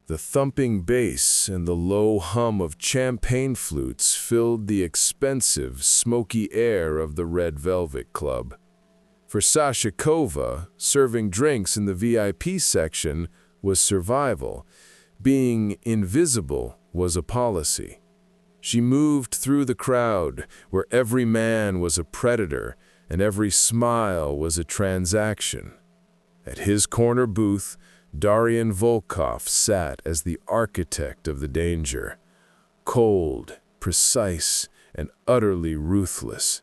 The thumping bass and the low hum of champagne flutes filled the expensive, smoky air of the Red Velvet Club. For Sasha Kova, serving drinks in the VIP section was survival. Being invisible was a policy. She moved through the crowd, where every man was a predator and every smile was a transaction. At his corner booth, Darian Volkov sat as the architect of the danger, cold, precise, and utterly ruthless.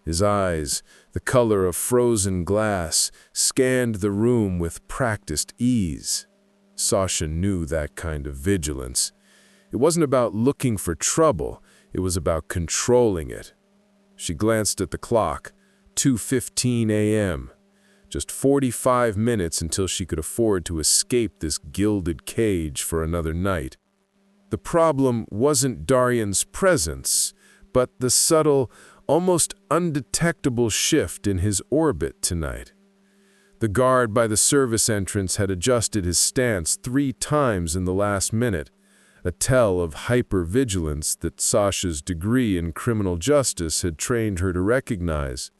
His eyes, the color of frozen glass, scanned the room with practiced ease. Sasha knew that kind of vigilance. It wasn't about looking for trouble, it was about controlling it. She glanced at the clock, 2:15 a.m. Just 45 minutes until she could afford to escape this gilded cage for another night. The problem wasn't Darian's presence, but the subtle, almost undetectable shift in his orbit tonight. The guard by the service entrance had adjusted his stance 3 times in the last minute, a tell of hypervigilance that Sasha's degree in criminal justice had trained her to recognize.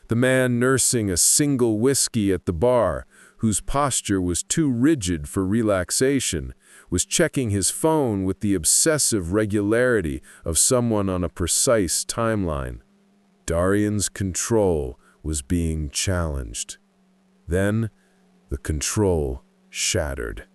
The man nursing a single whiskey at the bar, whose posture was too rigid for relaxation, was checking his phone with the obsessive regularity of someone on a precise timeline. Darian's control was being challenged. Then, the control shattered.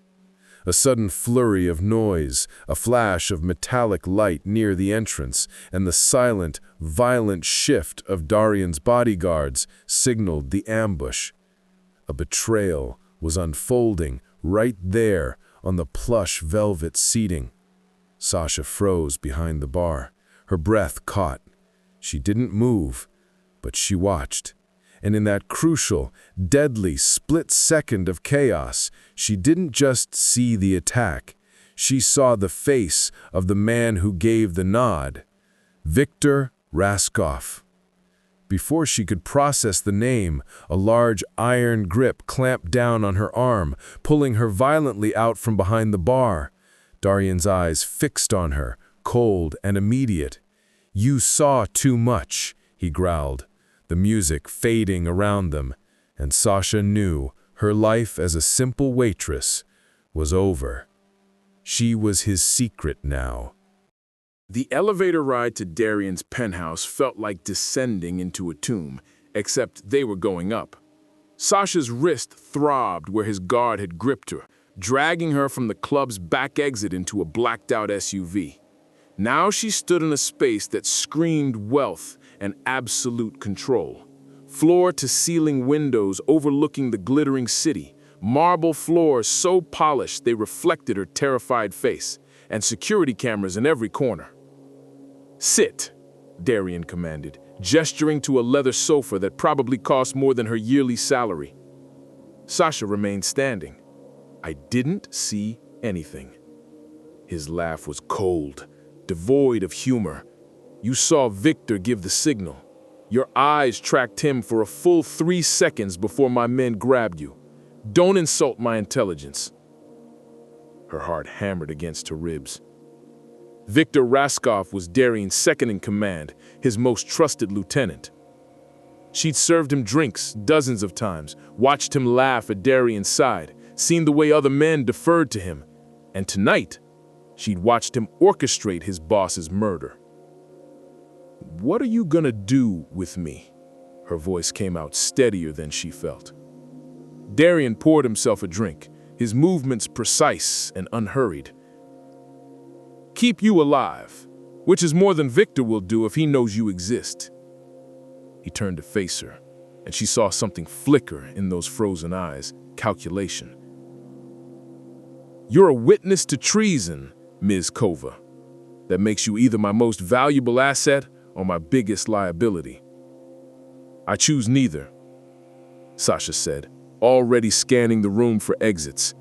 A sudden flurry of noise, a flash of metallic light near the entrance, and the silent, violent shift of Darian's bodyguards signaled the ambush. A betrayal was unfolding right there on the plush velvet seating. Sasha froze behind the bar, her breath caught. She didn't move, but she watched. And in that crucial, deadly split second of chaos, she didn't just see the attack. She saw the face of the man who gave the nod, Viktor Raskov. Before she could process the name, a large iron grip clamped down on her arm, pulling her violently out from behind the bar. Darian's eyes fixed on her, cold and immediate. "You saw too much," he growled, the music fading around them, and Sasha knew her life as a simple waitress was over. She was his secret now. The elevator ride to Darian's penthouse felt like descending into a tomb, except they were going up. Sasha's wrist throbbed where his guard had gripped her, dragging her from the club's back exit into a blacked-out SUV. Now she stood in a space that screamed wealth and absolute control. Floor-to-ceiling windows overlooking the glittering city, marble floors so polished they reflected her terrified face, and security cameras in every corner. "Sit," Darian commanded, gesturing to a leather sofa that probably cost more than her yearly salary. Sasha remained standing. "I didn't see anything." His laugh was cold, devoid of humor. "You saw Viktor give the signal. Your eyes tracked him for a full 3 seconds before my men grabbed you. Don't insult my intelligence." Her heart hammered against her ribs. Viktor Raskov was Darian's second-in-command, his most trusted lieutenant. She'd served him drinks dozens of times, watched him laugh at Darian's side, seen the way other men deferred to him, and tonight, she'd watched him orchestrate his boss's murder. "What are you gonna do with me?" Her voice came out steadier than she felt. Darian poured himself a drink, his movements precise and unhurried. "Keep you alive, which is more than Viktor will do if he knows you exist." He turned to face her, and she saw something flicker in those frozen eyes, calculation. "You're a witness to treason, Ms. Kova. That makes you either my most valuable asset or my biggest liability." "I choose neither," Sasha said, already scanning the room for exits.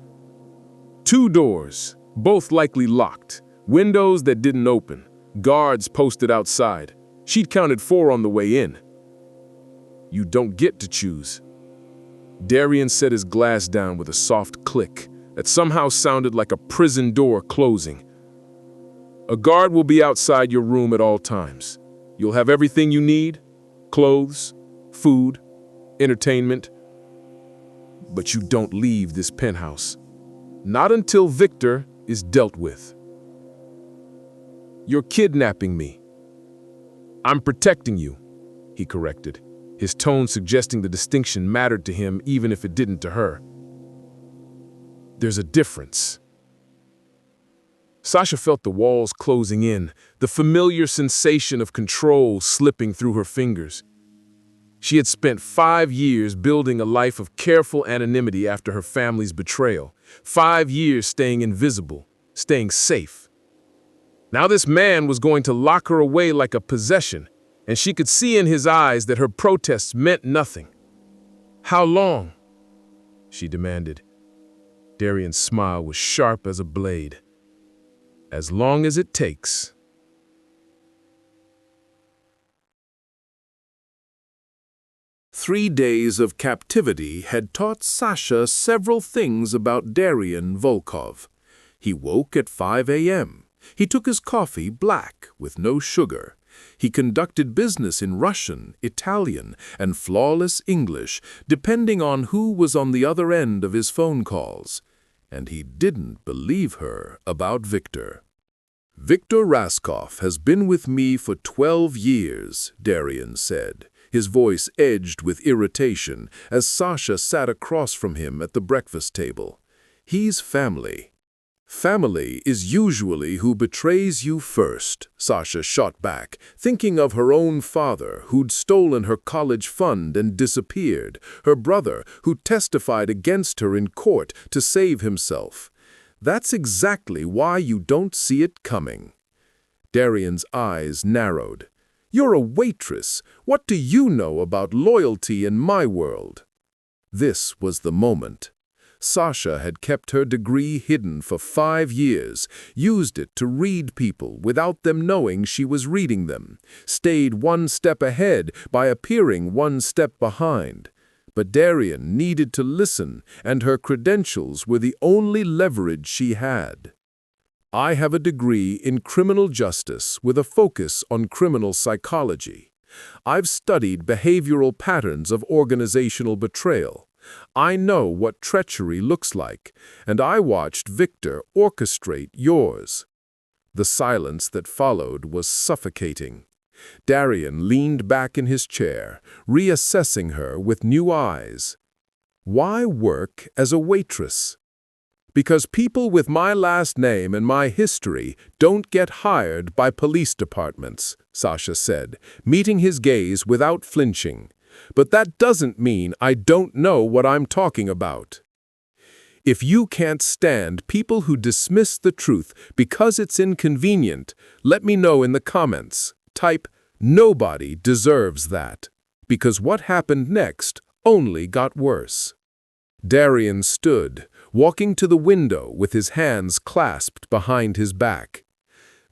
2 doors, both likely locked, windows that didn't open, guards posted outside. She'd counted 4 on the way in. "You don't get to choose." Darian set his glass down with a soft click, that somehow sounded like a prison door closing. A guard will be outside your room at all times. You'll have everything you need: clothes, food, entertainment. But you don't leave this penthouse. Not until Viktor is dealt with. You're kidnapping me. I'm protecting you, he corrected, his tone suggesting the distinction mattered to him even if it didn't to her. There's a difference. Sasha felt the walls closing in, the familiar sensation of control slipping through her fingers. She had spent 5 years building a life of careful anonymity after her family's betrayal, 5 years staying invisible, staying safe. Now this man was going to lock her away like a possession, and she could see in his eyes that her protests meant nothing. "How long?" she demanded. Darian's smile was sharp as a blade. "As long as it takes." "3 days of captivity had taught Sasha several things about Darian Volkov. He woke at 5 a.m. He took his coffee black with no sugar. He conducted business in Russian, Italian, and flawless English, depending on who was on the other end of his phone calls. And he didn't believe her about Viktor. "Viktor Raskov has been with me for 12 years, Darian said, his voice edged with irritation as Sasha sat across from him at the breakfast table. "He's family." "Family is usually who betrays you first," Sasha shot back, thinking of her own father who'd stolen her college fund and disappeared, her brother who testified against her in court to save himself. "That's exactly why you don't see it coming." Darian's eyes narrowed. "You're a waitress. What do you know about loyalty in my world?" This was the moment. Sasha had kept her degree hidden for 5 years, used it to read people without them knowing she was reading them, stayed 1 step ahead by appearing 1 step behind. But Darian needed to listen, and her credentials were the only leverage she had. "I have a degree in criminal justice with a focus on criminal psychology. I've studied behavioral patterns of organizational betrayal. I know what treachery looks like, and I watched Viktor orchestrate yours." The silence that followed was suffocating. Darian leaned back in his chair, reassessing her with new eyes. "Why work as a waitress?" "Because people with my last name and my history don't get hired by police departments," Sasha said, meeting his gaze without flinching. "But that doesn't mean I don't know what I'm talking about. If you can't stand people who dismiss the truth because it's inconvenient, let me know in the comments. Type, 'Nobody deserves that,' because what happened next only got worse." Darian stood, walking to the window with his hands clasped behind his back.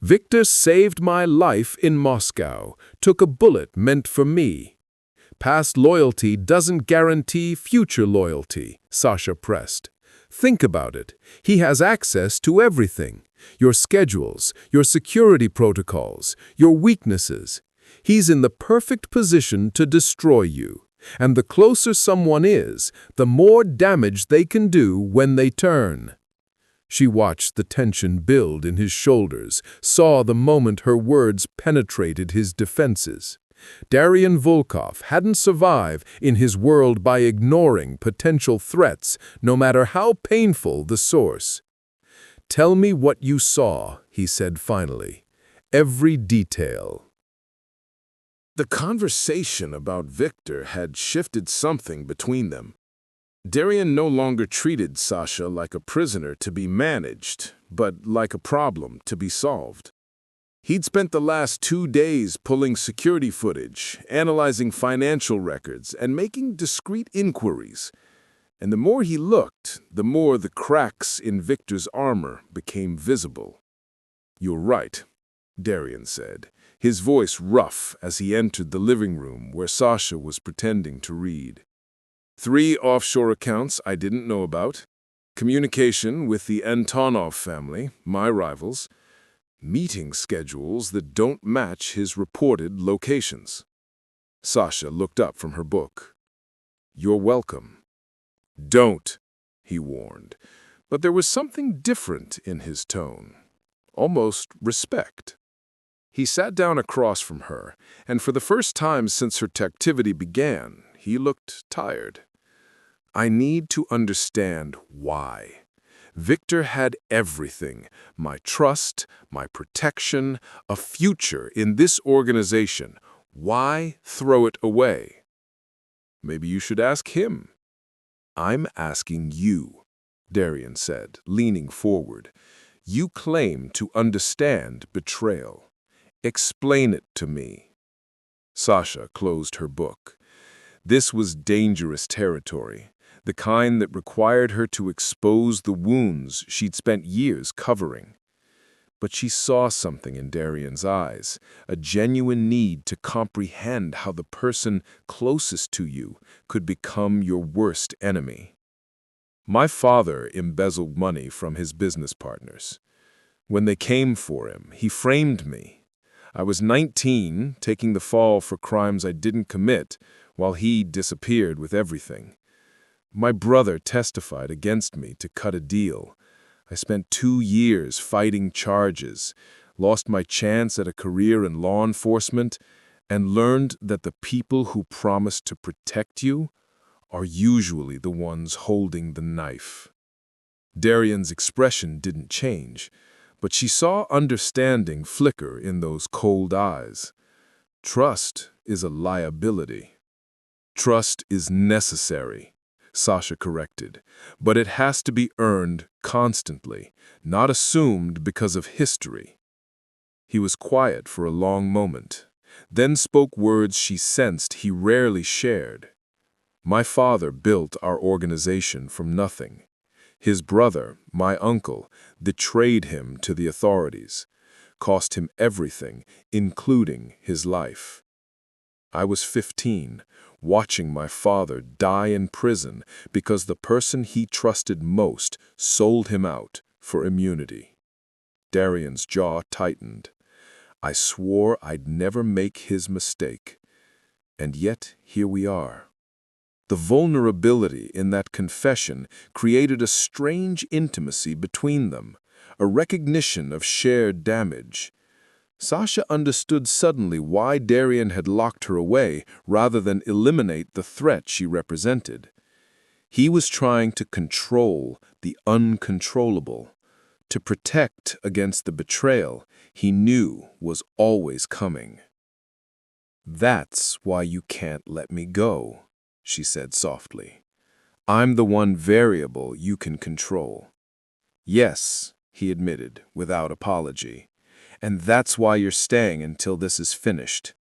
"Viktor saved my life in Moscow, took a bullet meant for me." "Past loyalty doesn't guarantee future loyalty," Sasha pressed. "Think about it. He has access to everything. Your schedules, your security protocols, your weaknesses. He's in the perfect position to destroy you. And the closer someone is, the more damage they can do when they turn." She watched the tension build in his shoulders, saw the moment her words penetrated his defenses. Darian Volkov hadn't survived in his world by ignoring potential threats, no matter how painful the source. "Tell me what you saw," he said finally. "Every detail." The conversation about Viktor had shifted something between them. Darian no longer treated Sasha like a prisoner to be managed, but like a problem to be solved. He'd spent the last 2 days pulling security footage, analyzing financial records, and making discreet inquiries. And the more he looked, the more the cracks in Viktor's armor became visible. "You're right," Darian said, his voice rough as he entered the living room where Sasha was pretending to read. "3 offshore accounts I didn't know about. communication with the Antonov family, my rivals, meeting schedules that don't match his reported locations. Sasha looked up from her book. You're welcome. Don't, he warned, but there was something different in his tone, almost respect. He sat down across from her, and for the first time since her captivity began, he looked tired. I need to understand why. Viktor had everything, my trust, my protection, a future in this organization. Why throw it away? Maybe you should ask him. I'm asking you, Darian said, leaning forward. You claim to understand betrayal. Explain it to me. Sasha closed her book. This was dangerous territory, the kind that required her to expose the wounds she'd spent years covering. But she saw something in Darian's eyes, a genuine need to comprehend how the person closest to you could become your worst enemy. My father embezzled money from his business partners. When they came for him, he framed me. I was 19, taking the fall for crimes I didn't commit, while he disappeared with everything. My brother testified against me to cut a deal. I spent 2 years fighting charges, lost my chance at a career in law enforcement, and learned that the people who promise to protect you are usually the ones holding the knife. Darian's expression didn't change, but she saw understanding flicker in those cold eyes. Trust is a liability. Trust is necessary, Sasha corrected, but it has to be earned constantly, not assumed because of history. He was quiet for a long moment, then spoke words she sensed he rarely shared. My father built our organization from nothing. His brother, my uncle, betrayed him to the authorities, cost him everything, including his life. I was 15, watching my father die in prison because the person he trusted most sold him out for immunity. Darian's jaw tightened. I swore I'd never make his mistake. And yet, here we are. The vulnerability in that confession created a strange intimacy between them, a recognition of shared damage. Sasha understood suddenly why Darian had locked her away rather than eliminate the threat she represented. He was trying to control the uncontrollable, to protect against the betrayal he knew was always coming. That's why you can't let me go, she said softly. I'm the one variable you can control. Yes, he admitted, without apology. And that's why you're staying until this is finished.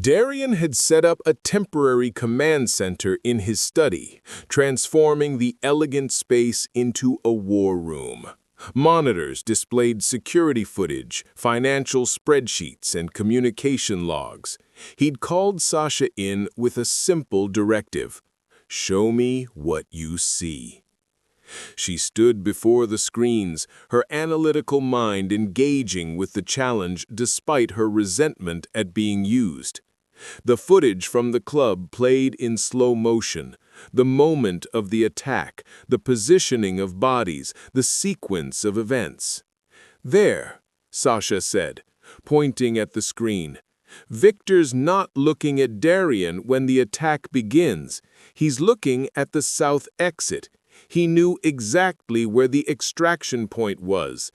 Darian had set up a temporary command center in his study, transforming the elegant space into a war room. Monitors displayed security footage, financial spreadsheets, and communication logs. He'd called Sasha in with a simple directive: show me what you see. She stood before the screens, her analytical mind engaging with the challenge despite her resentment at being used. The footage from the club played in slow motion, the moment of the attack, the positioning of bodies, the sequence of events. There, Sasha said, pointing at the screen. Viktor's not looking at Darian when the attack begins. He's looking at the south exit. He knew exactly where the extraction point was.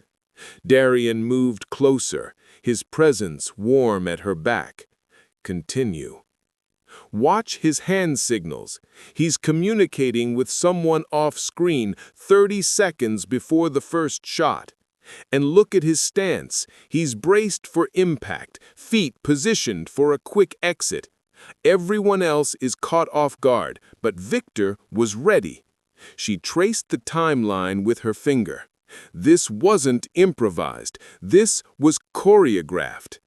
Darian moved closer, his presence warm at her back. Continue. Watch his hand signals. He's communicating with someone off-screen 30 seconds before the first shot. And look at his stance. He's braced for impact, feet positioned for a quick exit. Everyone else is caught off guard, but Viktor was ready. She traced the timeline with her finger. This wasn't improvised. This was choreographed.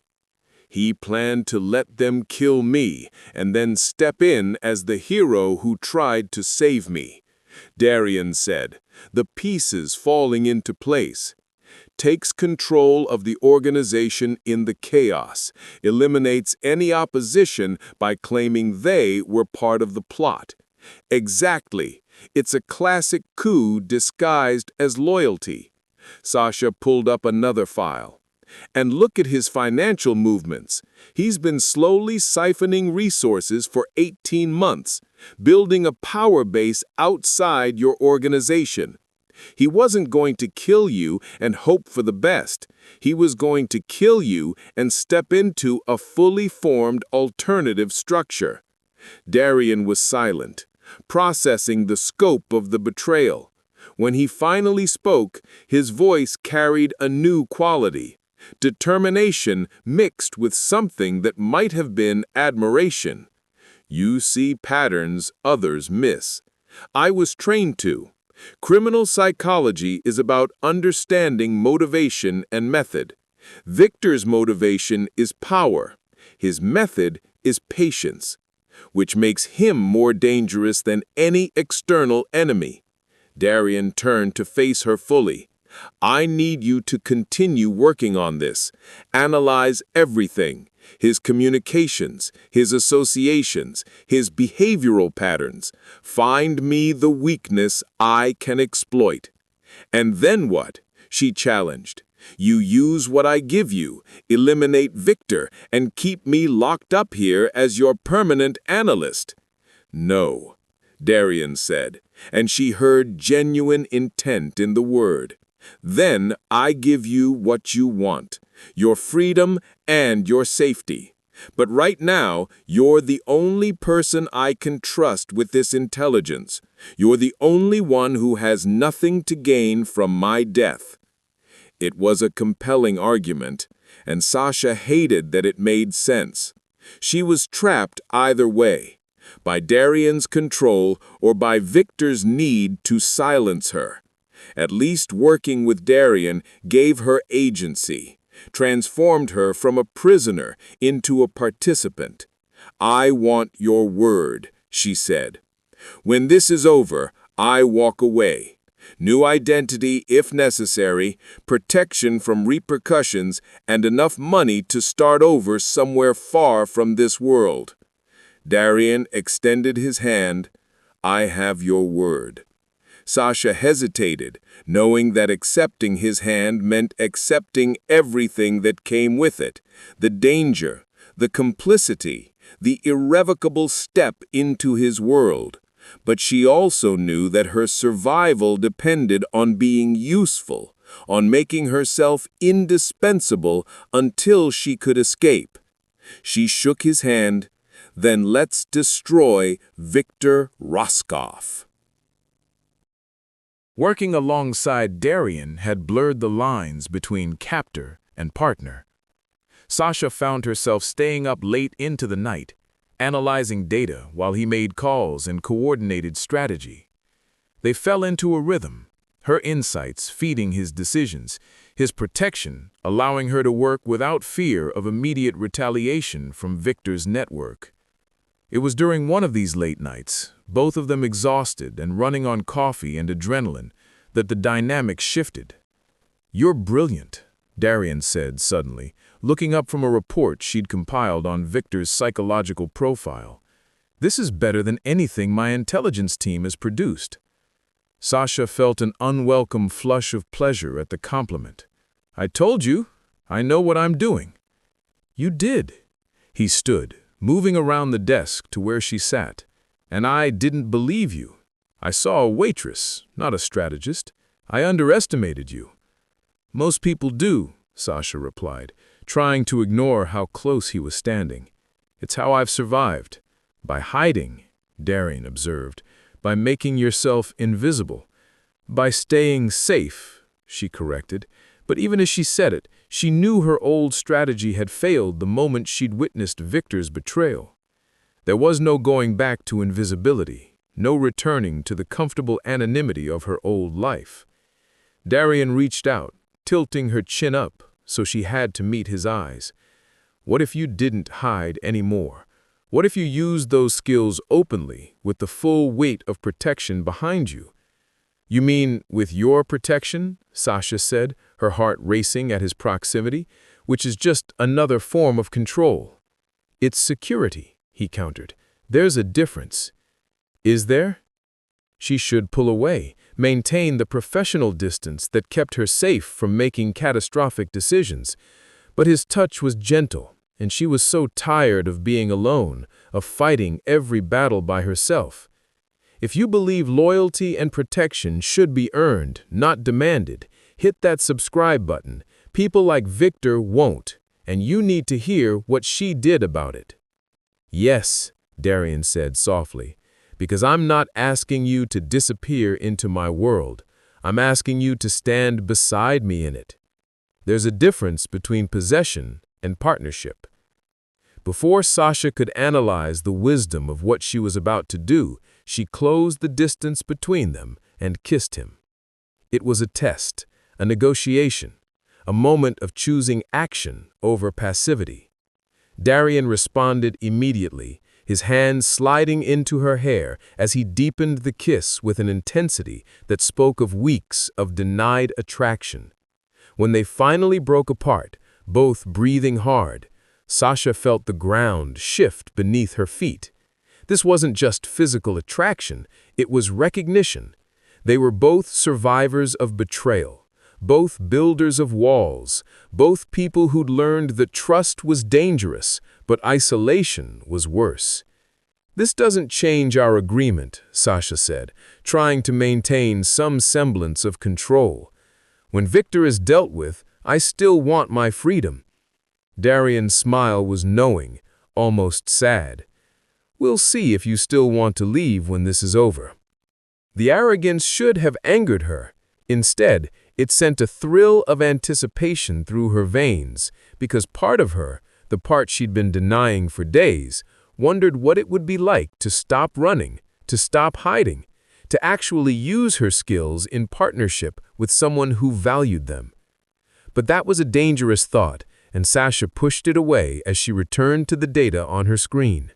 He planned to let them kill me and then step in as the hero who tried to save me. Darian said, the pieces falling into place. Takes control of the organization in the chaos, eliminates any opposition by claiming they were part of the plot. Exactly. It's a classic coup disguised as loyalty. Sasha pulled up another file. And look at his financial movements. He's been slowly siphoning resources for 18 months, building a power base outside your organization. He wasn't going to kill you and hope for the best. He was going to kill you and step into a fully formed alternative structure. Darian was silent, processing the scope of the betrayal. When he finally spoke, his voice carried a new quality. Determination mixed with something that might have been admiration. You see patterns others miss. I was trained to. Criminal psychology is about understanding motivation and method. Viktor's motivation is power. His method is patience, which makes him more dangerous than any external enemy. Darian turned to face her fully. I need you to continue working on this. Analyze everything. His communications, his associations, his behavioral patterns. Find me the weakness I can exploit. And then what? She challenged. You use what I give you, eliminate Viktor, and keep me locked up here as your permanent analyst. No, Darian said, and she heard genuine intent in the word. Then I give you what you want, your freedom and your safety. But right now, you're the only person I can trust with this intelligence. You're the only one who has nothing to gain from my death. It was a compelling argument, and Sasha hated that it made sense. She was trapped either way, by Darian's control or by Viktor's need to silence her. At least working with Darian gave her agency, transformed her from a prisoner into a participant. I want your word, she said. When this is over, I walk away. New identity if necessary, protection from repercussions, and enough money to start over somewhere far from this world. Darian extended his hand. I have your word. Sasha hesitated, knowing that accepting his hand meant accepting everything that came with it, the danger, the complicity, the irrevocable step into his world. But she also knew that her survival depended on being useful, on making herself indispensable until she could escape. She shook his hand. Then let's destroy Viktor Raskov. Working alongside Darian had blurred the lines between captor and partner. Sasha found herself staying up late into the night, analyzing data while he made calls and coordinated strategy. They fell into a rhythm, her insights feeding his decisions, his protection allowing her to work without fear of immediate retaliation from Viktor's network. It was during one of these late nights, both of them exhausted and running on coffee and adrenaline, that the dynamic shifted. You're brilliant, Darian said suddenly, looking up from a report she'd compiled on Viktor's psychological profile. This is better than anything my intelligence team has produced. Sasha felt an unwelcome flush of pleasure at the compliment. I told you, I know what I'm doing. You did. He stood, moving around the desk to where she sat. And I didn't believe you. I saw a waitress, not a strategist. I underestimated you. Most people do, Sasha replied, trying to ignore how close he was standing. It's how I've survived. By hiding, Darian observed, by making yourself invisible. By staying safe, she corrected. But even as she said it, she knew her old strategy had failed the moment she'd witnessed Viktor's betrayal. There was no going back to invisibility, no returning to the comfortable anonymity of her old life. Darian reached out, tilting her chin up so she had to meet his eyes. What if you didn't hide anymore? What if you used those skills openly, with the full weight of protection behind you? You mean with your protection? Sasha said, her heart racing at his proximity, which is just another form of control. It's security, he countered. There's a difference. Is there? She should pull away, maintain the professional distance that kept her safe from making catastrophic decisions. But his touch was gentle, and she was so tired of being alone, of fighting every battle by herself. If you believe loyalty and protection should be earned, not demanded, hit that subscribe button. People like Viktor won't, and you need to hear what she did about it. Yes, Darian said softly, because I'm not asking you to disappear into my world. I'm asking you to stand beside me in it. There's a difference between possession and partnership. Before Sasha could analyze the wisdom of what she was about to do, she closed the distance between them and kissed him. It was a test, a negotiation, a moment of choosing action over passivity. Darian responded immediately, his hands sliding into her hair as he deepened the kiss with an intensity that spoke of weeks of denied attraction. When they finally broke apart, both breathing hard, Sasha felt the ground shift beneath her feet. This wasn't just physical attraction, it was recognition. They were both survivors of betrayal, both builders of walls, both people who'd learned that trust was dangerous, but isolation was worse. This doesn't change our agreement, Sasha said, trying to maintain some semblance of control. When Viktor is dealt with, I still want my freedom. Darian's smile was knowing, almost sad. We'll see if you still want to leave when this is over. The arrogance should have angered her. Instead, it sent a thrill of anticipation through her veins, because part of her, the part she'd been denying for days, wondered what it would be like to stop running, to stop hiding, to actually use her skills in partnership with someone who valued them. But that was a dangerous thought, and Sasha pushed it away as she returned to the data on her screen.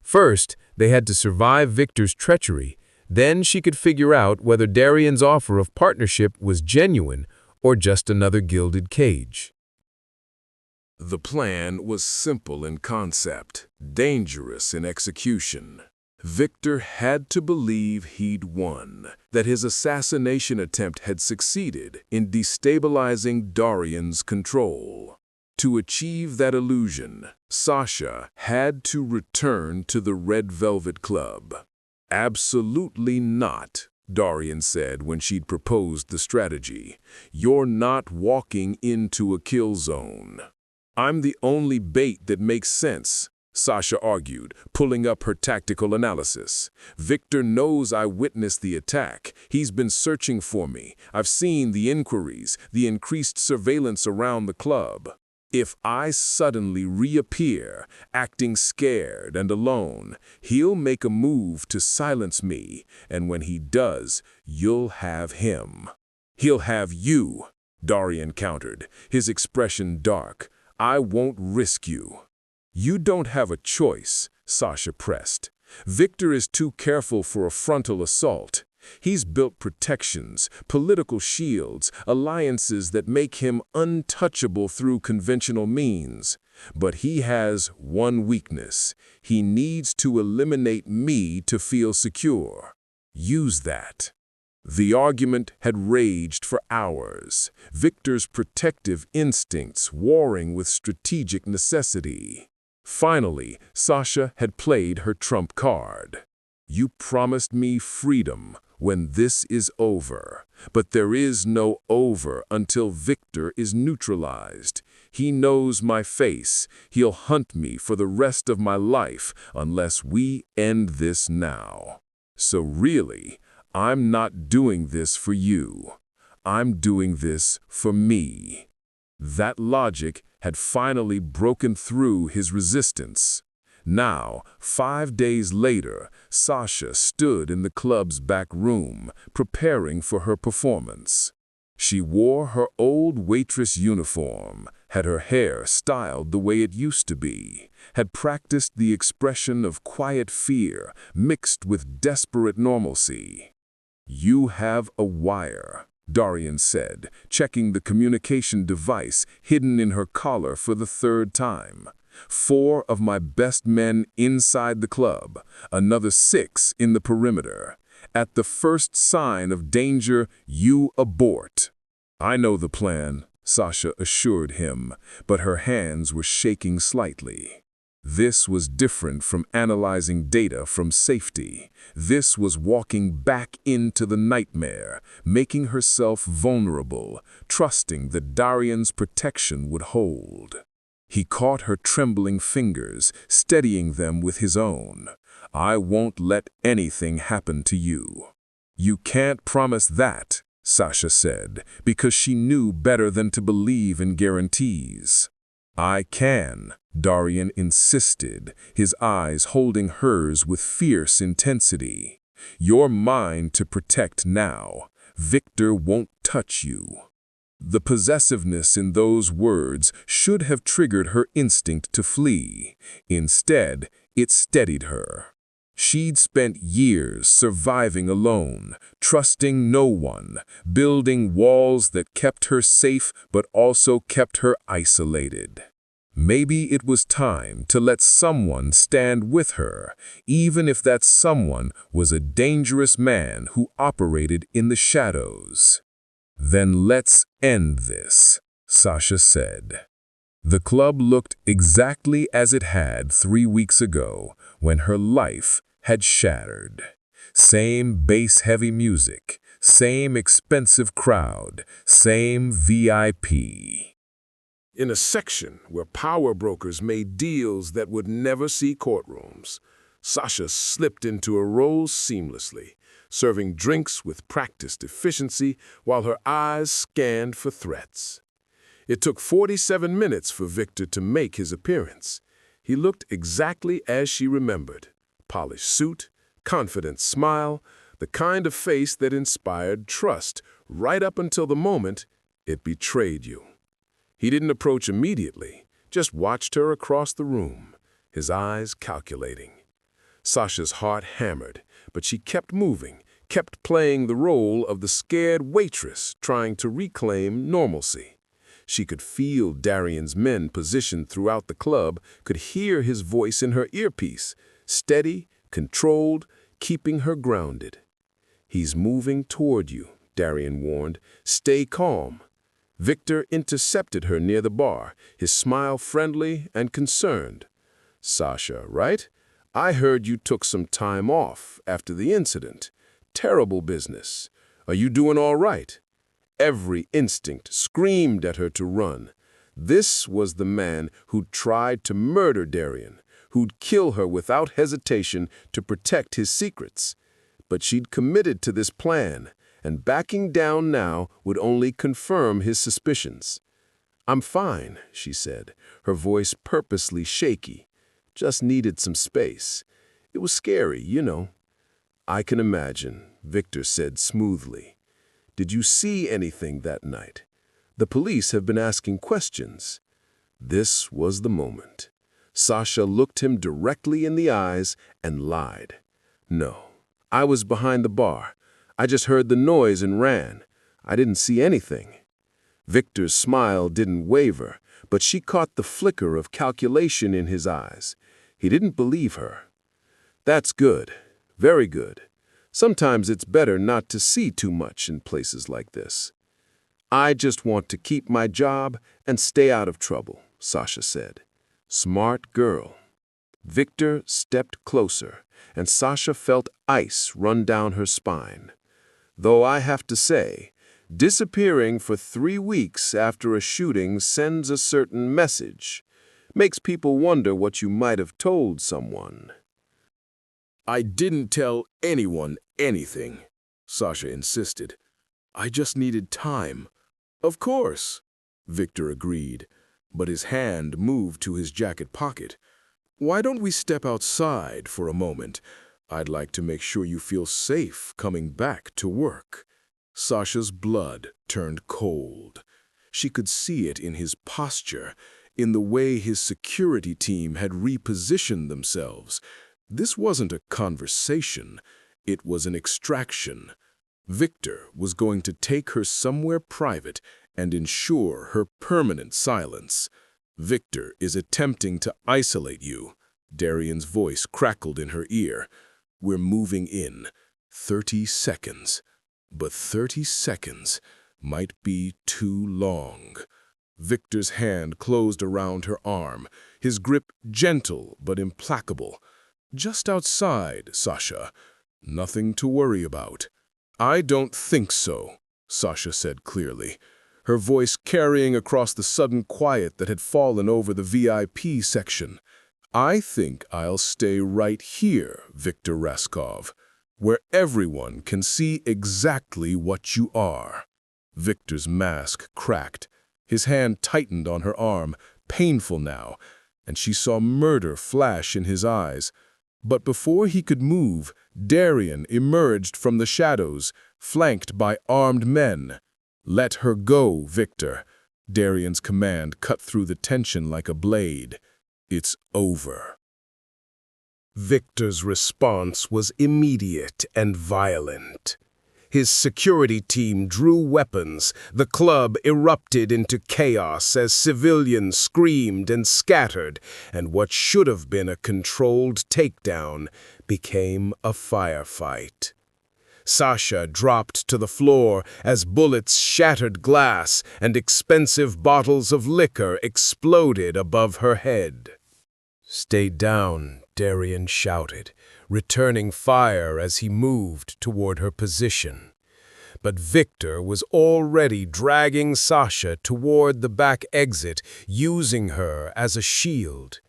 First, they had to survive Viktor's treachery. Then she could figure out whether Darian's offer of partnership was genuine or just another gilded cage. The plan was simple in concept, dangerous in execution. Viktor had to believe he'd won, that his assassination attempt had succeeded in destabilizing Darian's control. To achieve that illusion, Sasha had to return to the Red Velvet Club. Absolutely not, Darian said when she'd proposed the strategy. You're not walking into a kill zone. I'm the only bait that makes sense, Sasha argued, pulling up her tactical analysis. Viktor knows I witnessed the attack. He's been searching for me. I've seen the inquiries, the increased surveillance around the club. If I suddenly reappear, acting scared and alone, he'll make a move to silence me, and when he does, you'll have him. He'll have you, Darian countered, his expression dark. I won't risk you. You don't have a choice, Sasha pressed. Viktor is too careful for a frontal assault. He's built protections, political shields, alliances that make him untouchable through conventional means. But he has one weakness. He needs to eliminate me to feel secure. Use that. The argument had raged for hours, Viktor's protective instincts warring with strategic necessity. Finally, Sasha had played her trump card. You promised me freedom when this is over, but there is no over until Viktor is neutralized. He knows my face. He'll hunt me for the rest of my life unless we end this now. So really, I'm not doing this for you. I'm doing this for me. That logic had finally broken through his resistance. Now, 5 days later, Sasha stood in the club's back room, preparing for her performance. She wore her old waitress uniform, had her hair styled the way it used to be, had practiced the expression of quiet fear mixed with desperate normalcy. "You have a wire," Darian said, checking the communication device hidden in her collar for the third time. "4 of my best men inside the club, another 6 in the perimeter. At the first sign of danger, you abort." "I know the plan," Sasha assured him, but her hands were shaking slightly. This was different from analyzing data from safety. This was walking back into the nightmare, making herself vulnerable, trusting that Darian's protection would hold. He caught her trembling fingers, steadying them with his own. "I won't let anything happen to you." "You can't promise that," Sasha said, because she knew better than to believe in guarantees. "I can," Darian insisted, his eyes holding hers with fierce intensity. "You're mine to protect now. Viktor won't touch you." The possessiveness in those words should have triggered her instinct to flee. Instead, it steadied her. She'd spent years surviving alone, trusting no one, building walls that kept her safe but also kept her isolated. Maybe it was time to let someone stand with her, even if that someone was a dangerous man who operated in the shadows. "Then let's end this," Sasha said. The club looked exactly as it had 3 weeks ago, when her life had shattered. Same bass-heavy music, same expensive crowd, same VIP. In a section where power brokers made deals that would never see courtrooms, Sasha slipped into a role seamlessly, serving drinks with practiced efficiency while her eyes scanned for threats. It took 47 minutes for Viktor to make his appearance. He looked exactly as she remembered. Polished suit, confident smile, the kind of face that inspired trust right up until the moment it betrayed you. He didn't approach immediately, just watched her across the room, his eyes calculating. Sasha's heart hammered, but she kept moving, kept playing the role of the scared waitress trying to reclaim normalcy. She could feel Darian's men positioned throughout the club, could hear his voice in her earpiece, steady, controlled, keeping her grounded. "He's moving toward you," Darian warned. "Stay calm." Viktor intercepted her near the bar, his smile friendly and concerned. "Sasha, right? I heard you took some time off after the incident. Terrible business. Are you doing all right?" Every instinct screamed at her to run. This was the man who'd tried to murder Darian, who'd kill her without hesitation to protect his secrets. But she'd committed to this plan, and backing down now would only confirm his suspicions. "I'm fine," she said, her voice purposely shaky. "Just needed some space. It was scary, you know." "I can imagine," Viktor said smoothly. "Did you see anything that night? The police have been asking questions." This was the moment. Sasha looked him directly in the eyes and lied. "No, I was behind the bar. I just heard the noise and ran. I didn't see anything." Viktor's smile didn't waver, but she caught the flicker of calculation in his eyes. He didn't believe her. "That's good. Very good. Sometimes it's better not to see too much in places like this." "I just want to keep my job and stay out of trouble," Sasha said. "Smart girl." Viktor stepped closer, and Sasha felt ice run down her spine. "Though I have to say, disappearing for 3 weeks after a shooting sends a certain message. Makes people wonder what you might have told someone." "I didn't tell anyone anything," Sasha insisted. "I just needed time." "Of course," Viktor agreed, but his hand moved to his jacket pocket. "Why don't we step outside for a moment? I'd like to make sure you feel safe coming back to work." Sasha's blood turned cold. She could see it in his posture, in the way his security team had repositioned themselves. This wasn't a conversation, it was an extraction. Viktor was going to take her somewhere private and ensure her permanent silence. "Viktor is attempting to isolate you," Darian's voice crackled in her ear. "We're moving in. 30 seconds. But 30 seconds might be too long." Viktor's hand closed around her arm, his grip gentle but implacable. "Just outside, Sasha. Nothing to worry about." "I don't think so," Sasha said clearly, her voice carrying across the sudden quiet that had fallen over the VIP section. "I think I'll stay right here, Viktor Raskov, where everyone can see exactly what you are." Viktor's mask cracked. His hand tightened on her arm, painful now, and she saw murder flash in his eyes. But before he could move, Darian emerged from the shadows, flanked by armed men. "Let her go, Viktor." Darian's command cut through the tension like a blade. "It's over." Viktor's response was immediate and violent. His security team drew weapons. The club erupted into chaos as civilians screamed and scattered, and what should have been a controlled takedown became a firefight. Sasha dropped to the floor as bullets shattered glass and expensive bottles of liquor exploded above her head. "Stay down," Darian shouted, returning fire as he moved toward her position. But Viktor was already dragging Sasha toward the back exit, using her as a shield.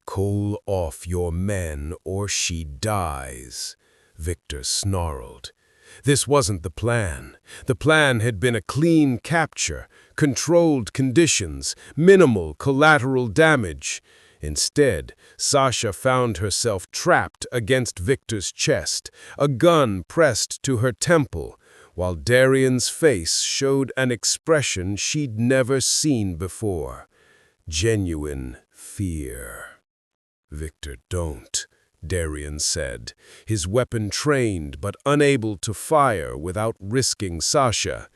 "Call off your men or she dies," Viktor snarled. This wasn't the plan. The plan had been a clean capture, controlled conditions, minimal collateral damage. Instead, Sasha found herself trapped against Viktor's chest, a gun pressed to her temple, while Darian's face showed an expression she'd never seen before. Genuine fear. "Viktor, don't," Darian said, his weapon trained but unable to fire without risking Sasha.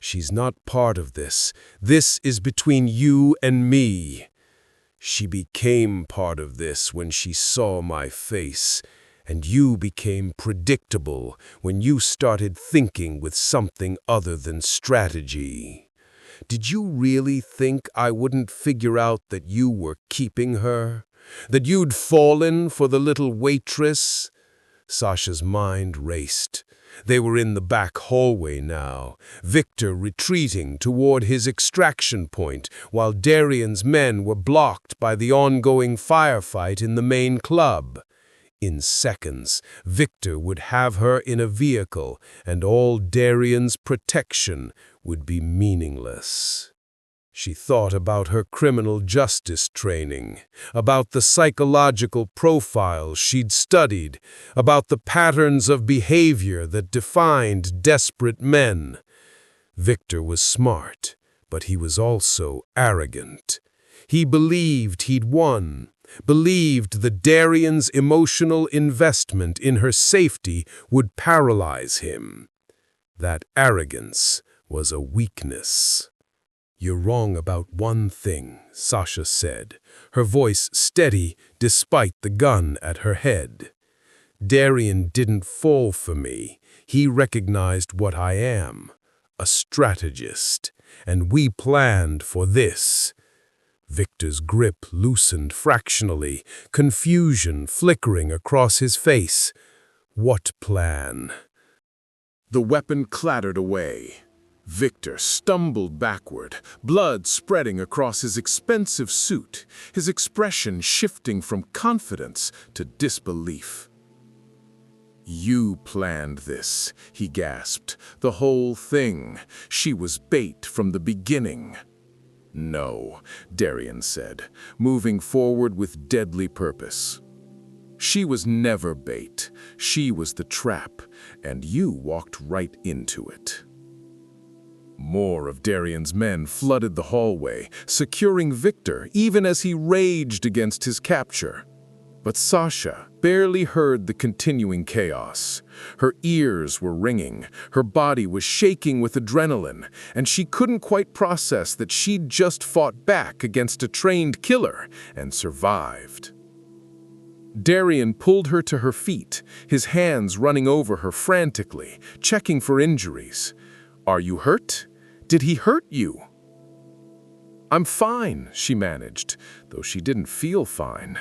"She's not part of this. This is between you and me. She became part of this when she saw my face, and you became predictable when you started thinking with something other than strategy. Did you really think I wouldn't figure out that you were keeping her? That you'd fallen for the little waitress?" Sasha's mind raced. They were in the back hallway now, Viktor retreating toward his extraction point, while Darian's men were blocked by the ongoing firefight in the main club. In seconds, Viktor would have her in a vehicle, and all Darian's protection would be meaningless. She thought about her criminal justice training, about the psychological profiles she'd studied, about the patterns of behavior that defined desperate men. Viktor was smart, but he was also arrogant. He believed he'd won, believed that Darian's emotional investment in her safety would paralyze him. That arrogance was a weakness. "You're wrong about one thing," Sasha said, her voice steady despite the gun at her head. "Darian didn't fall for me. He recognized what I am, a strategist, and we planned for this." Viktor's grip loosened fractionally, confusion flickering across his face. What plan? The weapon clattered away. Viktor stumbled backward, blood spreading across his expensive suit, his expression shifting from confidence to disbelief. "You planned this," he gasped. "The whole thing. She was bait from the beginning." "No," Darian said, moving forward with deadly purpose. "She was never bait. She was the trap, and you walked right into it." More of Darian's men flooded the hallway, securing Viktor even as he raged against his capture. But Sasha, barely heard the continuing chaos. Her ears were ringing, her body was shaking with adrenaline, and she couldn't quite process that she'd just fought back against a trained killer and survived. Darian pulled her to her feet, his hands running over her frantically, checking for injuries. "Are you hurt? Did he hurt you?" "I'm fine," she managed, though she didn't feel fine.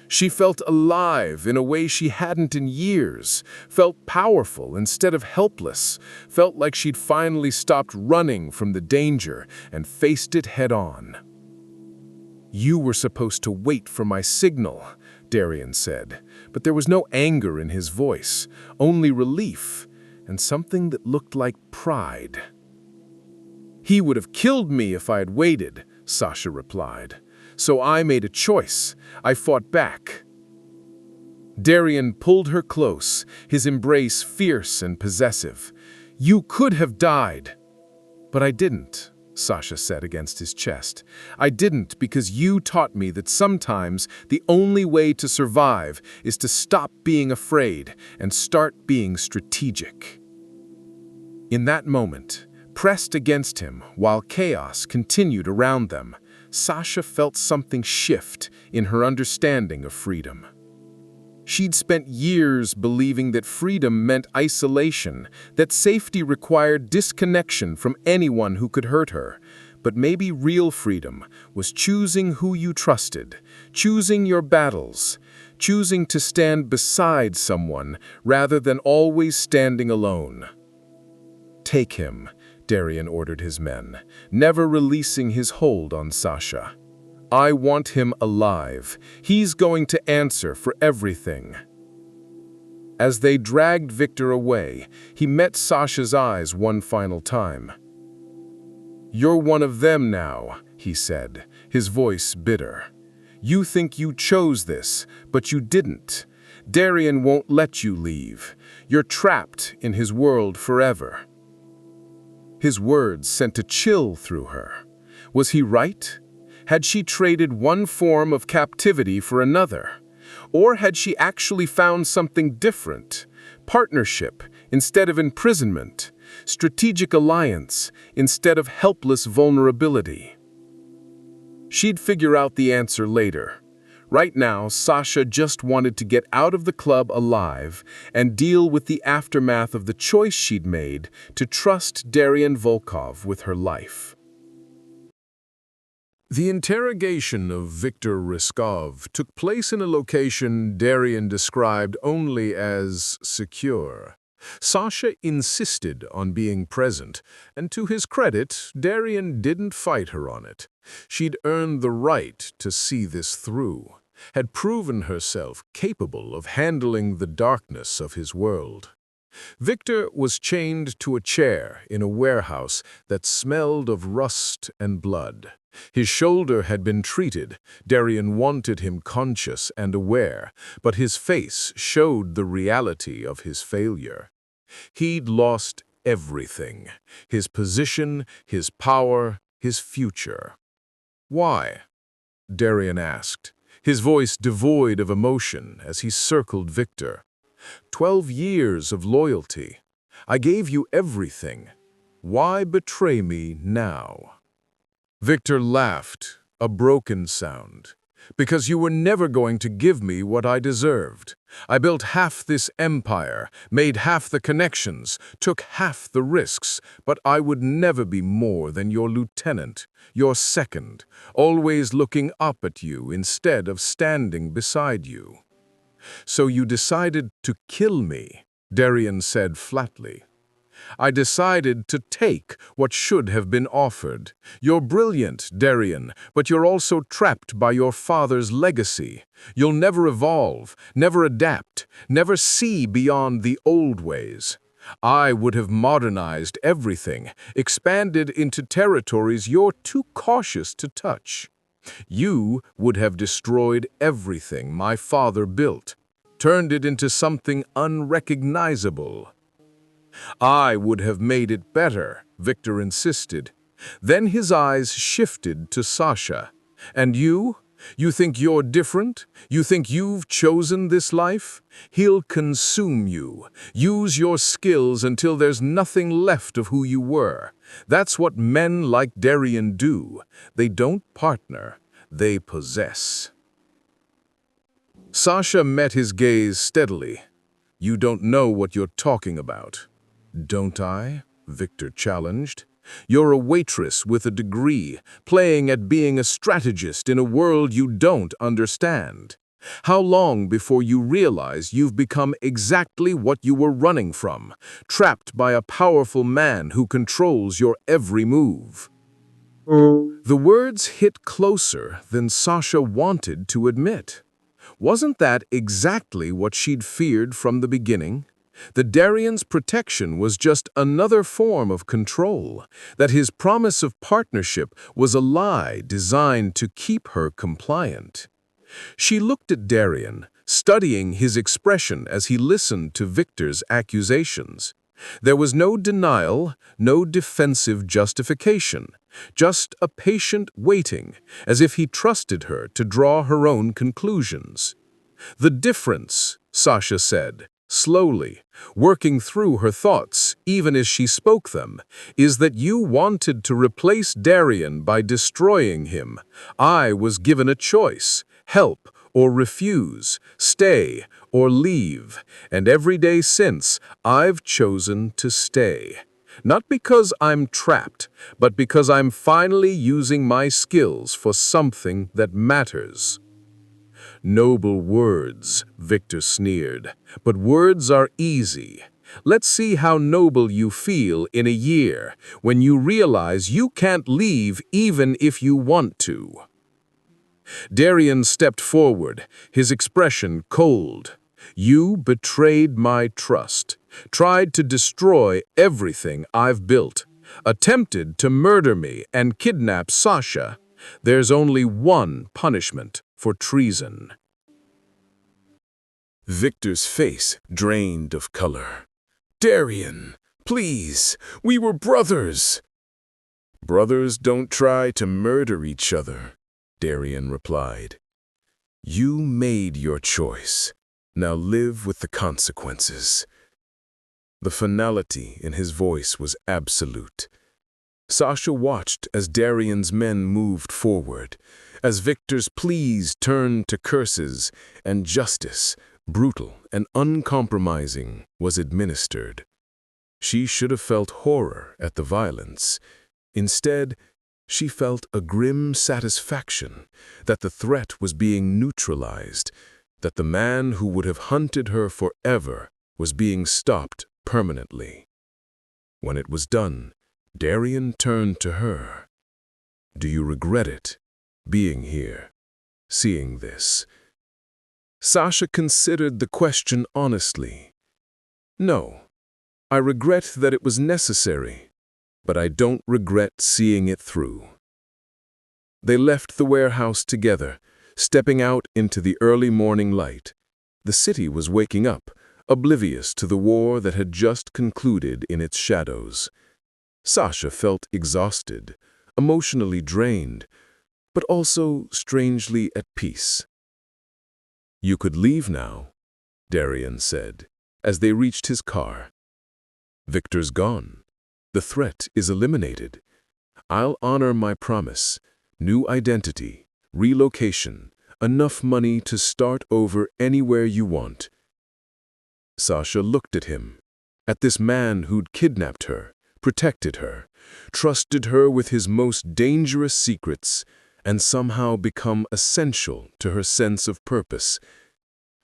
She felt alive in a way she hadn't in years, felt powerful instead of helpless, felt like she'd finally stopped running from the danger and faced it head-on. "You were supposed to wait for my signal," Darian said, but there was no anger in his voice, only relief, and something that looked like pride. "He would have killed me if I had waited," Sasha replied. "So I made a choice. I fought back." Darian pulled her close, his embrace fierce and possessive. "You could have died." "But I didn't," Sasha said against his chest. "I didn't because you taught me that sometimes the only way to survive is to stop being afraid and start being strategic." In that moment, pressed against him while chaos continued around them, Sasha felt something shift in her understanding of freedom. She'd spent years believing that freedom meant isolation, that safety required disconnection from anyone who could hurt her. But maybe real freedom was choosing who you trusted, choosing your battles, choosing to stand beside someone rather than always standing alone. "Take him," Darian ordered his men, never releasing his hold on Sasha. "I want him alive. He's going to answer for everything." As they dragged Viktor away, he met Sasha's eyes one final time. "You're one of them now," he said, his voice bitter. "You think you chose this, but you didn't. Darian won't let you leave. You're trapped in his world forever." His words sent a chill through her. Was he right? Had she traded one form of captivity for another? Or had she actually found something different? Partnership instead of imprisonment, strategic alliance instead of helpless vulnerability. She'd figure out the answer later. Right now, Sasha just wanted to get out of the club alive and deal with the aftermath of the choice she'd made to trust Darian Volkov with her life. The interrogation of Viktor Raskov took place in a location Darian described only as secure. Sasha insisted on being present, and to his credit, Darian didn't fight her on it. She'd earned the right to see this through, had proven herself capable of handling the darkness of his world. Viktor was chained to a chair in a warehouse that smelled of rust and blood. His shoulder had been treated. Darian wanted him conscious and aware, but his face showed the reality of his failure. He'd lost everything: his position, his power, his future. "Why?" Darian asked, his voice devoid of emotion as he circled Viktor. 12 years of loyalty. I gave you everything. Why betray me now?" Viktor laughed, a broken sound. "Because you were never going to give me what I deserved. I built half this empire, made half the connections, took half the risks, but I would never be more than your lieutenant, your second, always looking up at you instead of standing beside you." "So you decided to kill me," Darian said flatly. "I decided to take what should have been offered. You're brilliant, Darian, but you're also trapped by your father's legacy. You'll never evolve, never adapt, never see beyond the old ways. I would have modernized everything, expanded into territories you're too cautious to touch. You would have destroyed everything my father built, turned it into something unrecognizable." "I would have made it better," Viktor insisted. Then his eyes shifted to Sasha. "And you? You think you're different? You think you've chosen this life? He'll consume you. Use your skills until there's nothing left of who you were. That's what men like Darian do. They don't partner, they possess. Sasha met his gaze steadily. You don't know what you're talking about. Don't I? Viktor challenged. You're a waitress with a degree, playing at being a strategist in a world you don't understand. How long before you realize you've become exactly what you were running from, trapped by a powerful man who controls your every move? The words hit closer than Sasha wanted to admit. Wasn't that exactly what she'd feared from the beginning? That Darian's protection was just another form of control, that his promise of partnership was a lie designed to keep her compliant. She looked at Darian, studying his expression as he listened to Viktor's accusations. There was no denial, no defensive justification, just a patient waiting, as if he trusted her to draw her own conclusions. The difference, Sasha said, slowly, working through her thoughts even as she spoke them, is that you wanted to replace Darian by destroying him. I was given a choice, help or refuse, stay or leave, and every day since, I've chosen to stay. Not because I'm trapped, but because I'm finally using my skills for something that matters. Noble words, Viktor sneered, but words are easy. Let's see how noble you feel in a year when you realize you can't leave even if you want to. Darian stepped forward, his expression cold. You betrayed my trust, tried to destroy everything I've built, attempted to murder me and kidnap Sasha. There's only one punishment for treason. Viktor's face drained of color. Darian, please, we were brothers. Brothers don't try to murder each other, Darian replied. You made your choice. Now live with the consequences. The finality in his voice was absolute. Sasha watched as Darian's men moved forward, as Viktor's pleas turned to curses, and justice, brutal and uncompromising, was administered. She should have felt horror at the violence. Instead, she felt a grim satisfaction that the threat was being neutralized, that the man who would have hunted her forever was being stopped permanently. When it was done, Darian turned to her. Do you regret it, being here, seeing this? Sasha considered the question honestly. No, I regret that it was necessary, but I don't regret seeing it through. They left the warehouse together, stepping out into the early morning light. The city was waking up, oblivious to the war that had just concluded in its shadows. Sasha felt exhausted, emotionally drained, but also strangely at peace. You could leave now, Darian said, as they reached his car. Viktor's gone. The threat is eliminated. I'll honor my promise. New identity, relocation, enough money to start over anywhere you want. Sasha looked at him, at this man who'd kidnapped her, protected her, trusted her with his most dangerous secrets, and somehow become essential to her sense of purpose.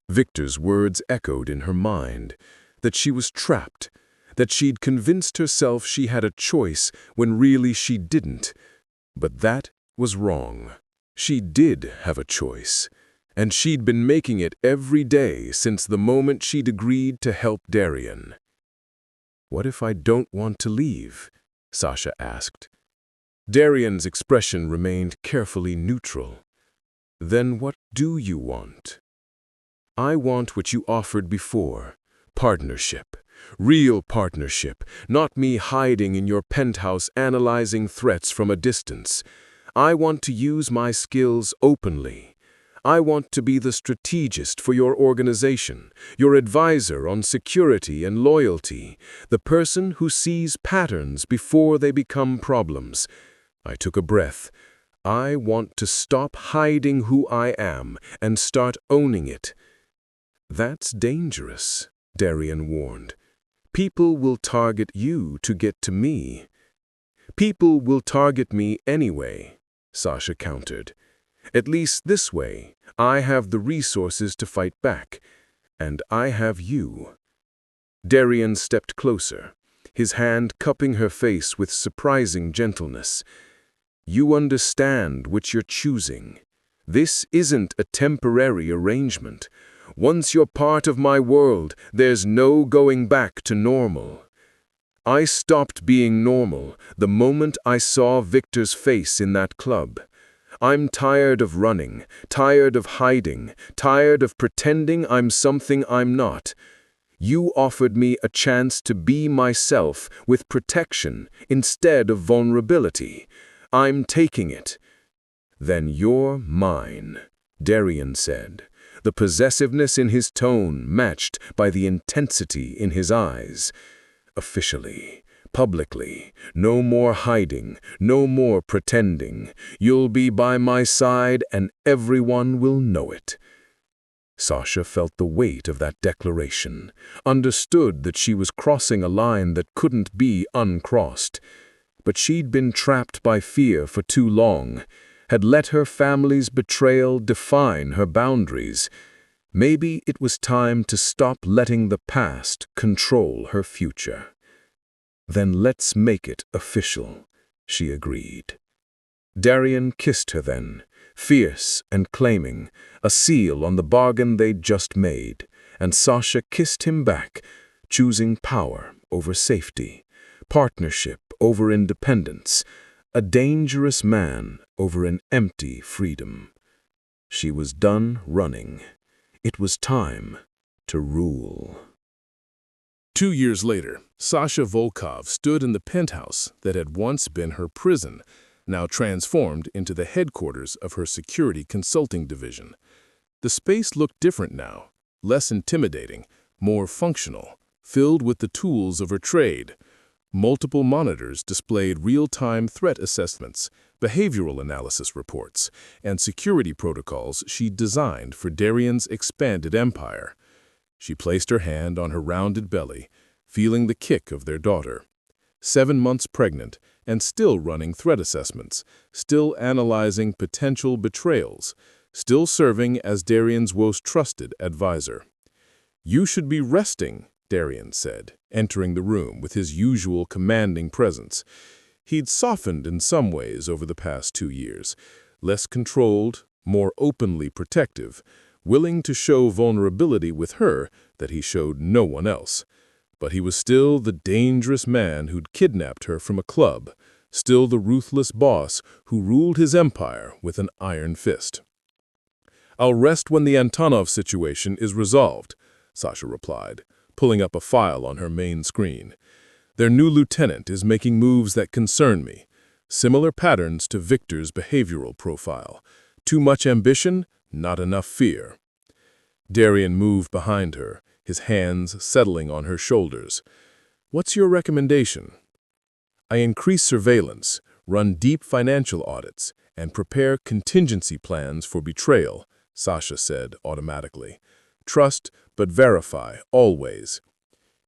Viktor's words echoed in her mind, that she was trapped, that she'd convinced herself she had a choice when really she didn't. But that was wrong. She did have a choice, and she'd been making it every day since the moment she'd agreed to help Darian. What if I don't want to leave? Sasha asked. Darian's expression remained carefully neutral. Then what do you want? I want what you offered before, partnership. Real partnership, not me hiding in your penthouse analyzing threats from a distance. I want to use my skills openly. I want to be the strategist for your organization, your advisor on security and loyalty, the person who sees patterns before they become problems." I took a breath. "I want to stop hiding who I am and start owning it." "That's dangerous," Darian warned. "People will target you to get to me." "People will target me anyway," Sasha countered. "At least this way, I have the resources to fight back, and I have you." Darian stepped closer, his hand cupping her face with surprising gentleness. "You understand which you're choosing. This isn't a temporary arrangement. Once you're part of my world, there's no going back to normal." I stopped being normal the moment I saw Viktor's face in that club. I'm tired of running, tired of hiding, tired of pretending I'm something I'm not. You offered me a chance to be myself with protection instead of vulnerability. I'm taking it. "Then you're mine," Darian said, the possessiveness in his tone matched by the intensity in his eyes. "Officially, publicly, no more hiding, no more pretending. You'll be by my side and everyone will know it." Sasha felt the weight of that declaration, understood that she was crossing a line that couldn't be uncrossed. But she'd been trapped by fear for too long, had let her family's betrayal define her boundaries. Maybe it was time to stop letting the past control her future. "Then let's make it official," she agreed. Darian kissed her then, fierce and claiming, a seal on the bargain they'd just made, and Sasha kissed him back, choosing power over safety, partnership over independence, a dangerous man over an empty freedom. She was done running. It was time to rule. 2 years later, Sasha Volkov stood in the penthouse that had once been her prison, now transformed into the headquarters of her security consulting division. The space looked different now, less intimidating, more functional, filled with the tools of her trade. Multiple monitors displayed real-time threat assessments, behavioral analysis reports, and security protocols she'd designed for Darian's expanded empire. She placed her hand on her rounded belly, feeling the kick of their daughter. 7 months pregnant and still running threat assessments, still analyzing potential betrayals, still serving as Darian's most trusted advisor. "You should be resting," Darian said, entering the room with his usual commanding presence. He'd softened in some ways over the past 2 years, less controlled, more openly protective, willing to show vulnerability with her that he showed no one else. But he was still the dangerous man who'd kidnapped her from a club, still the ruthless boss who ruled his empire with an iron fist. "I'll rest when the Antonov situation is resolved," Sasha replied, pulling up a file on her main screen. "Their new lieutenant is making moves that concern me. Similar patterns to Viktor's behavioral profile. Too much ambition, not enough fear." Darian moved behind her, his hands settling on her shoulders. "What's your recommendation?" "I increase surveillance, run deep financial audits, and prepare contingency plans for betrayal," Sasha said automatically. "Trust, but verify, always."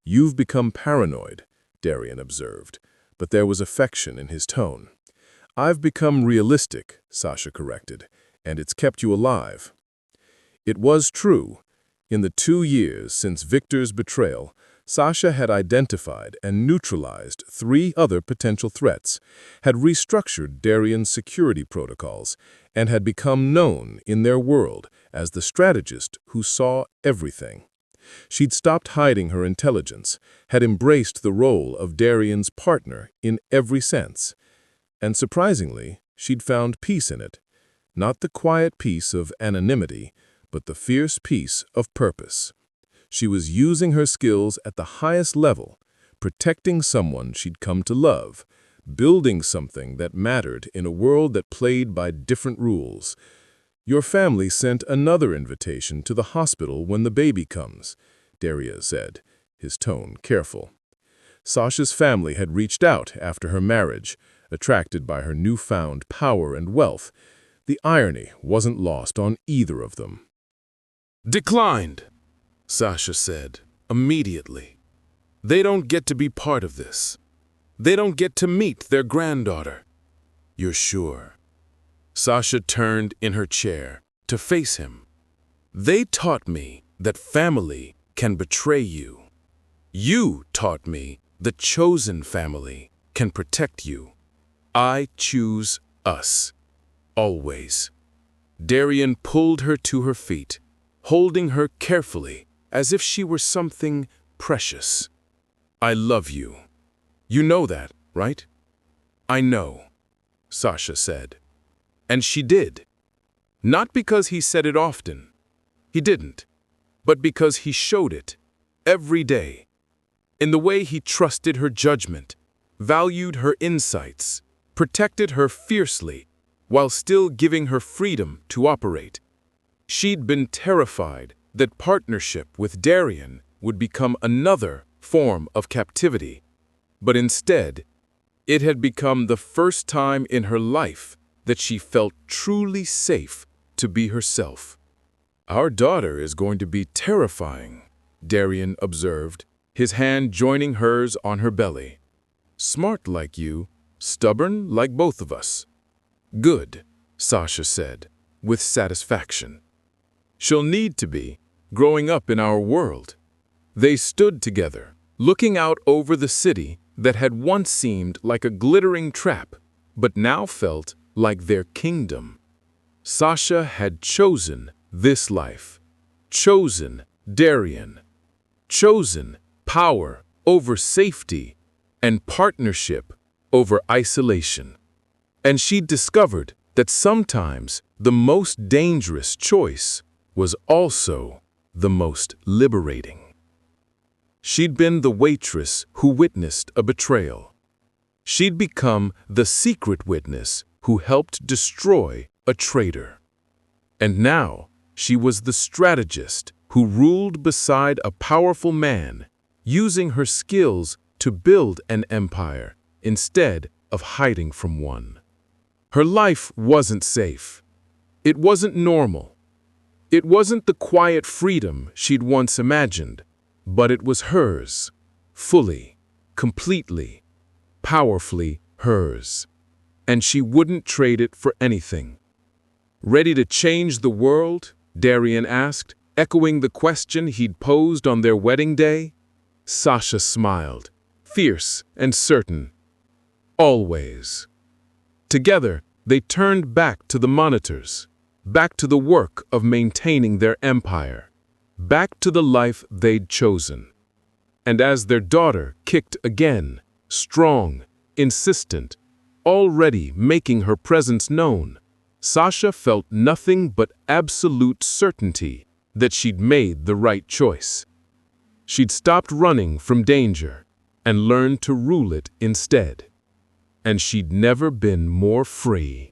"You've become paranoid," Darian observed, but there was affection in his tone. "I've become realistic," Sasha corrected, "and it's kept you alive." It was true. In the 2 years since Viktor's betrayal, Sasha had identified and neutralized 3 other potential threats, had restructured Darian's security protocols, and had become known in their world as the strategist who saw everything. She'd stopped hiding her intelligence, had embraced the role of Darian's partner in every sense. And surprisingly, she'd found peace in it. Not the quiet peace of anonymity, but the fierce peace of purpose. She was using her skills at the highest level, protecting someone she'd come to love, building something that mattered in a world that played by different rules. Your family sent another invitation to the hospital when the baby comes, Darian said, his tone careful. Sasha's family had reached out after her marriage, attracted by her newfound power and wealth. The irony wasn't lost on either of them. Declined, Sasha said, immediately. They don't get to be part of this. They don't get to meet their granddaughter. You're sure? Sasha turned in her chair to face him. They taught me that family can betray you. You taught me the chosen family can protect you. I choose us. Always. Darian pulled her to her feet, holding her carefully as if she were something precious. I love you. You know that, right? I know, Sasha said. And she did. Not because he said it often. He didn't. But because he showed it every day. In the way he trusted her judgment, valued her insights, protected her fiercely, while still giving her freedom to operate. She'd been terrified that partnership with Darian would become another form of captivity. But instead, it had become the first time in her life that she felt truly safe to be herself. Our daughter is going to be terrifying, Darian observed, his hand joining hers on her belly. Smart like you, stubborn like both of us. Good, Sasha said, with satisfaction. She'll need to be, growing up in our world. They stood together, looking out over the city that had once seemed like a glittering trap, but now felt like their kingdom. Sasha had chosen this life, chosen Darian, chosen power over safety and partnership over isolation. And she discovered that sometimes the most dangerous choice was also the most liberating. She'd been the waitress who witnessed a betrayal. She'd become the secret witness who helped destroy a traitor. And now she was the strategist who ruled beside a powerful man, using her skills to build an empire instead of hiding from one. Her life wasn't safe. It wasn't normal. It wasn't the quiet freedom she'd once imagined, but it was hers, fully, completely, powerfully hers. And she wouldn't trade it for anything. Ready to change the world? Darian asked, echoing the question he'd posed on their wedding day. Sasha smiled, fierce and certain. Always. Together, they turned back to the monitors, back to the work of maintaining their empire, back to the life they'd chosen. And as their daughter kicked again, strong, insistent, already making her presence known, Sasha felt nothing but absolute certainty that she'd made the right choice. She'd stopped running from danger and learned to rule it instead. And she'd never been more free.